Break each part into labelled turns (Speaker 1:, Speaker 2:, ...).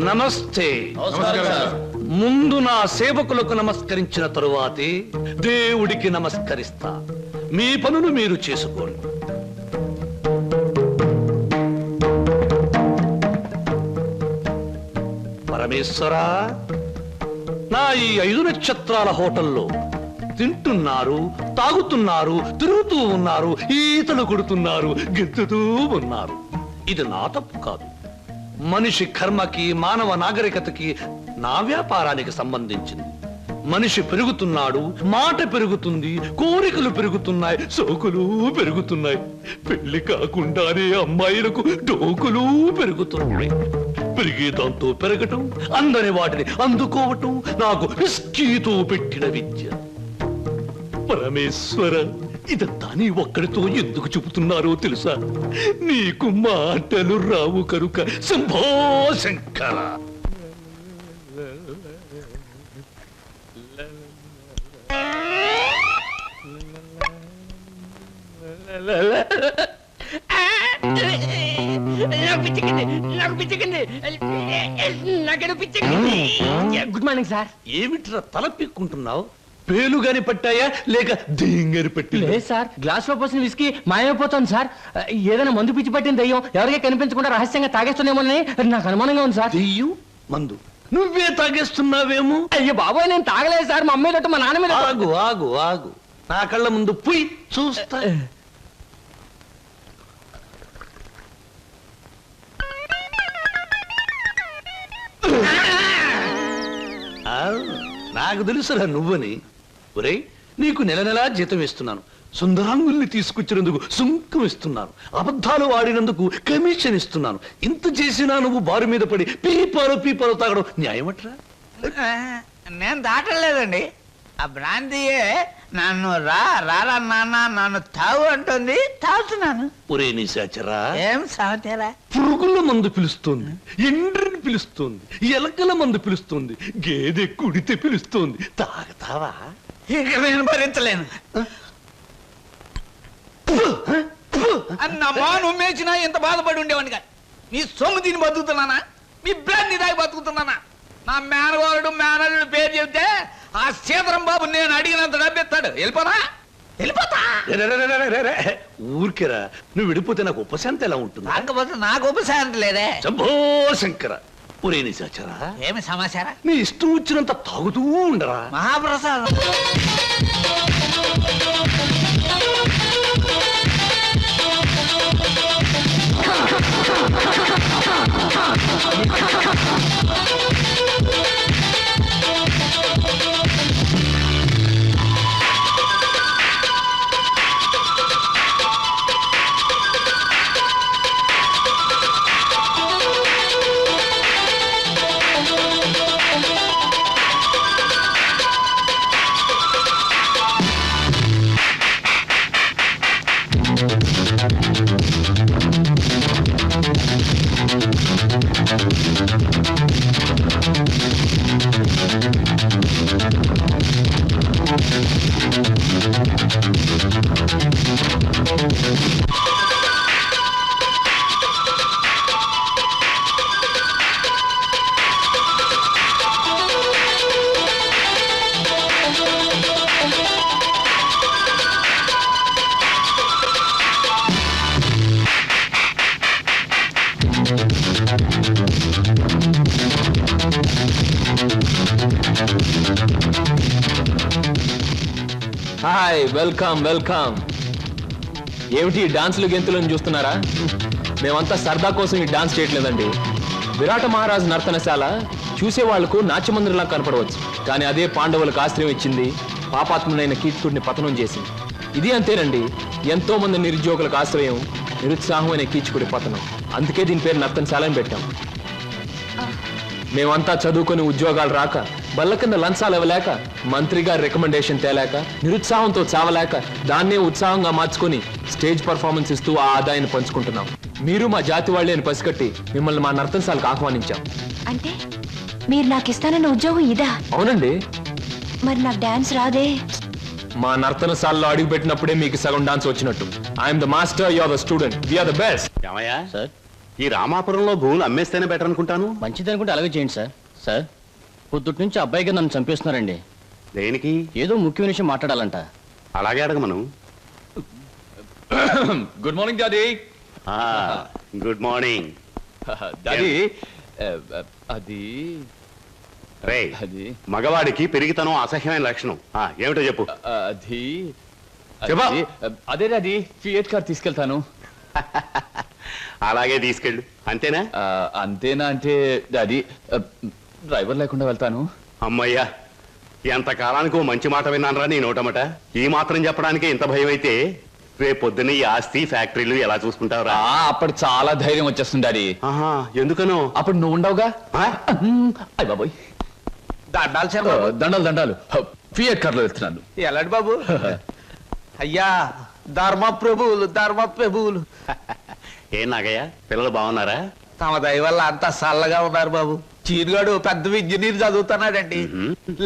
Speaker 1: నమస్తే. ముందు నా సేవకులకు నమస్కరించిన తరువాతే దేవుడికి నమస్కరిస్తా. మీ పనులు మీరు చేసుకోండి. పరమేశ్వరా, నా ఈ 5 నక్షత్రాల హోటల్లో తింటున్నారు, తాగుతున్నారు, తిరుగుతూ ఉన్నారు, ఈతలు కొడుతున్నారు, గెంతుతూ ఉన్నారు. ఇది నా తప్పు కాదు. మనిషి కర్మకి, మానవ నాగరికతకి, నా వ్యాపారానికి సంబంధించింది. మనిషి పెరుగుతున్నాడు, మాట పెరుగుతుంది, కోరికలు పెరుగుతున్నాయి, సోకులు పెరుగుతున్నాయి. పెళ్లి కాకుండానే అమ్మాయిలకు డోకులు పెరుగుతున్నాయి. పెరిగే దాంతో పెరగటం, అందని వాటిని అందుకోవటం నాకు విస్కీతో పెట్టిన విద్య. పరమేశ్వర, ఇదంతా నీ ఒక్కడితో ఎందుకు చెబుతున్నారో తెలుసా? నీకు మాటలు రావు కనుక. Shambho Shankara.
Speaker 2: Good morning sir.
Speaker 1: ఏమిట్రా తల పిక్కుంటున్నావు? పేలుగాని పట్టాయా లేక దెయ్యంగాని పట్టి?
Speaker 2: లేదు సార్, గ్లాస్ లో పోసిన విస్కీ మాయమైపోతుంది సార్. ఏదైనా మందు పిచ్చి పట్టిన దయ్యం ఎవరికీ కనిపించకుండా రహస్యంగా తాగేస్తున్నామోనని నాకు అనుమానంగా ఉంది సార్.
Speaker 1: దెయ్యం మందు నువ్వే తాగేస్తున్నావేమో?
Speaker 2: అయ్యో బాబోయ్, నేను తాగలేదు సార్. మా అమ్మాయి తోటి మా నాన్న మీద.
Speaker 1: ఆగు ఆగు ఆగు, నా కళ్ళ ముందు పోయి చూస్తా. నాకు తెలుసురా నువ్వని. ఒరేయ్, నీకు నెల నెలా జీతం ఇస్తున్నాను, సుందరాంగుల్ని తీసుకొచ్చినందుకు సుంకం ఇస్తున్నాను, అబద్ధాలు ఆడినందుకు కమిషన్ ఇస్తున్నాను. ఇంత చేసినా నువ్వు బారు మీద పడి పీపాలు తాగడం న్యాయమట్రా?
Speaker 3: నేను దాటలేదండి. ఆ బ్రాంతియే నన్ను రారా నాన్న నన్ను తాగు అంటుంది, తాగుతున్నాను.
Speaker 1: ఒరే నిశాచరా,
Speaker 3: ఏం సమాచారా?
Speaker 1: పురుగుల మందు పిలుస్తోంది, ఎండ్రిని పిలుస్తోంది, ఎలకల మందు పిలుస్తోంది, గేదె కుడితే పిలుస్తోంది. తాగతావా?
Speaker 3: ఇక నేను భరించలేను. అన్నమ్మా, నువ్వు మేచినా ఎంత బాధపడి ఉండేవాడిని కాదు. నీ సొమ్ము తిని బతుకుతున్నానా? మీ బ్రాంతి దాగి బతుకుతున్నానా? నా మేనవారుడు మేనల్లుడు పేరు చెబితే ఆ సీతరం బాబు నేను అడిగినంత డబ్బిస్తాడు. వెళ్ళిపోతా.
Speaker 1: ఊరికేరా, నువ్వు విడిపోతే నాకు ఉపశాంతి ఎలా ఉంటుంది?
Speaker 3: కాకపోతే నాకు ఉపశాంతి లేదే.
Speaker 1: శంభో శంకర. ఒరే నిశాచరా,
Speaker 3: ఏమి సమాచారం?
Speaker 1: నీ ఇష్టం వచ్చినంత తాగుతూ ఉండరా.
Speaker 3: మహాప్రసాదం.
Speaker 4: Hi, welcome welcome. ఏమిటి డాన్సులు గెంతులను చూస్తున్నారా? మేమంతా సరదా కోసం ఈ డాన్స్ చేయట్లేదండి. విరాట మహారాజు నర్తనశాల చూసే వాళ్లకు నాట్యమందిరంలా కనపడవచ్చు, కానీ అదే పాండవులకు ఆశ్రయం ఇచ్చింది, పాపాత్ముడైన కీచకుడిని పతనం చేసింది. ఇది అంతేనండి, ఎంతో మంది నిరుద్యోగులకు ఆశ్రయం, నిరుత్సాహమైన కీచకుడి పతనం. అందుకే దీని పేరు నర్తనశాల అని పెట్టాం. మేమంతా చదువుకొని ఉద్యోగాలు రాక, బల్ల కింద లంచాలు ఇవ్వలేక, మంత్రి గారి రికమెండేషన్ తేలేక, నిరుత్సాహంతో చావలేక, దాన్నే ఉత్సాహంగా మార్చుకొని స్టేజ్ పర్ఫార్మెన్స్ ఇస్తూ ఆ ఆదాయాన్ని పంచుకుంటున్నాం. మీరు మా జాతి వాళ్ళే అని పసికట్టి మిమ్మల్ని మా నర్తనశాలకు ఆహ్వానించాం.
Speaker 5: అంటే మీరు నాకు ఇస్తానన్న ఉద్యోగం ఇదా?
Speaker 4: అవునండి.
Speaker 5: మరి నాకు డాన్స్ రాదే?
Speaker 4: మా నర్తనశాలలో అడుగు పెట్టినప్పుడే మీకు సగం డాన్స్ వచ్చినట్టు. I'm the master, you are the student, we are the best.
Speaker 1: ఏమయ్యా సార్,
Speaker 6: ఈ రామాపురంలో భూములు అమ్మేస్తేనే బెటర్ అనుకుంటాను.
Speaker 2: మంచిది అనుకుంటే అలాగే చేయండి సార్. సార్, పొద్దుటి నుంచి అబ్బాయిగా నన్ను చంపేస్తున్నారండి.
Speaker 6: దేనికి?
Speaker 2: ఏదో ముఖ్యమైన విషయం మాట్లాడాలంట.
Speaker 6: అలాగే అడగమను.
Speaker 4: Good morning daddy.
Speaker 6: Good morning.
Speaker 4: Daddy అది
Speaker 6: రే,
Speaker 4: అది
Speaker 6: మగవాడికి పెరిగితనం అసహ్యమైన లక్షణం. ఏమిటో చెప్పు.
Speaker 4: అది
Speaker 6: చెప్పు.
Speaker 4: అదే డాడీ, ఫియట్ కార్ తీసుకెళ్తాను.
Speaker 6: అలాగే తీసుకెళ్ళు. అంతేనా?
Speaker 4: అంతేనా అంటే డాడీ, డ్రైవర్ లేకుండా వెళ్తాను.
Speaker 6: అమ్మయ్యా, ఎంత కాలానికి ఓ మంచి మాట విన్నానరా నీ నోటమట. ఈ మాత్రం చెప్పడానికి ఇంత భయం అయితే రేపు పొద్దున్న ఈ ఆస్తి ఫ్యాక్టరీలు ఎలా చూసుకుంటావురా?
Speaker 4: అప్పుడు చాలా ధైర్యం వచ్చేస్తుంది డాడీ.
Speaker 6: ఆహా, ఎందుకనో?
Speaker 4: అప్పుడు నువ్వు ఉండవుగా.
Speaker 6: ఆ?
Speaker 4: అయ్య బాబోయ్,
Speaker 3: దండాలు సార్ బాబు.
Speaker 4: దండాలు ఫియట్ కార్లో వెళ్తున్నాను.
Speaker 3: ఎలాంటి బాబు? అయ్యా, ధర్మ ప్రభువులు
Speaker 6: ఏం నాగయ్య, పిల్లలు బాగున్నారా?
Speaker 3: తమ దయ వల్ల అంతా చల్లగా ఉన్నారు బాబు. చీరుగాడు పెద్ద ఇంజనీర్ చదువుతున్నాడండి.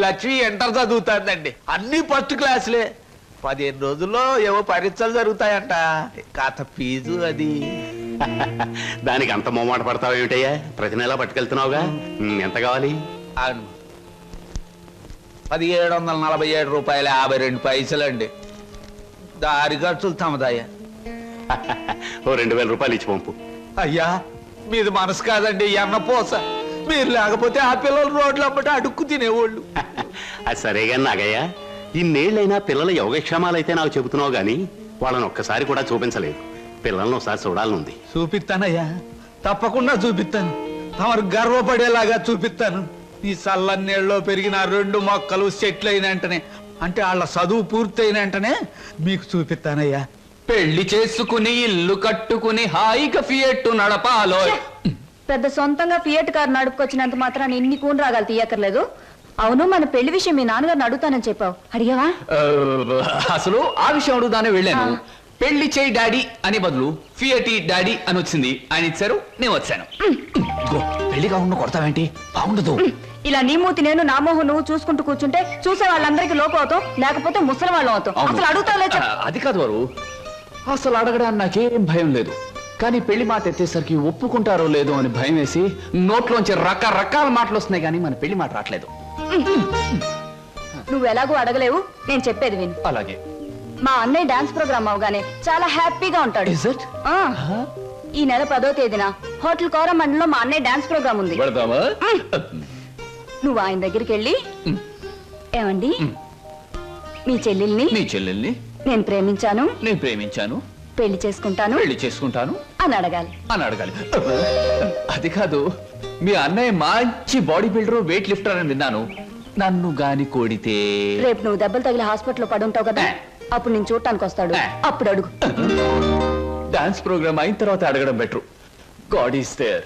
Speaker 3: లక్ష్మి ఇంటర్ చదువుతాడండి. అన్ని ఫస్ట్ క్లాసులే. 15 రోజుల్లో ఏవో పరీక్షలు జరుగుతాయంట. కాత ఫీజు అది.
Speaker 6: దానికి అంత మొమ్మాట పడతావు ఏమిటయ్యా? ప్రతి నెలా పట్టుకెళ్తున్నావుగా. ఎంత కావాలి?
Speaker 3: అవును, 1747 రూపాయలు 52 పైసలండి. దారి ఖర్చులు తమదయ్యా.
Speaker 6: ఓ 2000 రూపాయలు ఇచ్చి పంపు.
Speaker 3: అయ్యా, మీది మనసు కాదండి, ఎన్నపోస. మీరు లేకపోతే ఆ పిల్లలు రోడ్లు అమ్మట అడుక్కు తినేవాళ్ళు.
Speaker 6: అది సరేగా నాగయ్య, ఇన్నేళ్ళైనా పిల్లల యోగక్షేమాలైతే నాకు చెబుతున్నావు గాని వాళ్ళని ఒక్కసారి కూడా చూపించలేదు. పిల్లల్ని ఒకసారి చూడాలనుంది.
Speaker 3: చూపిస్తానయ్యా, తప్పకుండా చూపిస్తాను. తమరు గర్వపడేలాగా చూపిస్తాను. ఈ చల్లన్నీళ్ళలో పెరిగిన 2 మొక్కలు సెటిల్ అయిన వెంటనే, అంటే వాళ్ళ చదువు పూర్తయిన వెంటనే మీకు చూపిస్తానయ్యా.
Speaker 4: పెళ్లి చేసుకుని ఇల్లు కట్టుకుని హాయిగా ఫియట్ నడపాలో.
Speaker 5: పెద్ద సొంతంగా ఫియట్ కార్ నడుపుకొచ్చినంత మాత్రాన్ని ఇన్ని కూని రాగాలు తీయక్కర్లేదు. అవును, మన పెళ్లి విషయం మీ నాన్నగారిని అడుగుతానని చెప్పావు, అడిగావా?
Speaker 4: అసలు ఆ విషయం అడుగుదానే వెళ్ళాను. పెళ్లి చేయి డాడీ అని బదులు ఫియటి డాడీ అని వచ్చింది. ఆయన ఇచ్చారు, నేను వచ్చాను. పెళ్లి కాకుండా కొడతావేంటి? బాగుండదు.
Speaker 5: ఇలా నీ మూతి నేను, నా మోహం నువ్వు చూసుకుంటూ కూర్చుంటే చూసే వాళ్ళందరికీ లోపం అవుతాం, లేకపోతే ముసలి వాళ్ళం అవుతాం. అసలు అడుగుతావులే చెప్పు.
Speaker 4: అది కాదు వారు, అసలు అడగడానికి నాకేం భయం లేదు. కానీ పెళ్లి మాట ఎత్తేసరికి ఒప్పుకుంటారో లేదో అని భయం వేసి నోట్లోంచి రకరకాల మాటలు వస్తున్నాయి, కానీ మన పెళ్లి మాట రావట్లేదు.
Speaker 5: నువ్వు ఎలాగో అడగలేవు, నేను చెప్పేది విను.
Speaker 4: అలాగే.
Speaker 5: మా అన్నయ్య డాన్స్ ప్రోగ్రామ్ అవగానే చాలా హ్యాపీగా ఉంటాడు.
Speaker 4: Is it?
Speaker 5: ఆ, ఈ నెల 10వ తేదీన హోటల్ కోరమండలో మా అన్నయ్య డాన్స్ ప్రోగ్రామ్ ఉంది.
Speaker 4: పెడతామా?
Speaker 5: నువ్వు ఆయన దగ్గరికి వెళ్ళి, ఏమండి మీ చెల్లెల్ని
Speaker 4: నీ చెల్లెల్ని
Speaker 5: నేను ప్రేమించాను,
Speaker 4: నేను ప్రేమించాను,
Speaker 5: పెళ్లి చేసుకుంటాను
Speaker 4: పెళ్లి చేసుకుంటాను
Speaker 5: అని అడగాలి.
Speaker 4: అని అడగాలి. అది కాదు, మీ అన్నయ్య మంచి బాడీ బిల్డర్, వెయిట్ లిఫ్టర్ అని విన్నాను. నన్ను గాని కొడితే
Speaker 5: రేపు నువ్వు దెబ్బలు తగిలి హాస్పిటల్లో పడి ఉంటావు కదా, అప్పుడు నేను చూడటానికి వస్తాడు, అప్పుడు అడుగు.
Speaker 4: డాన్స్ ప్రోగ్రామ్ అయిన తర్వాత అడగడం బెటర్. God is there.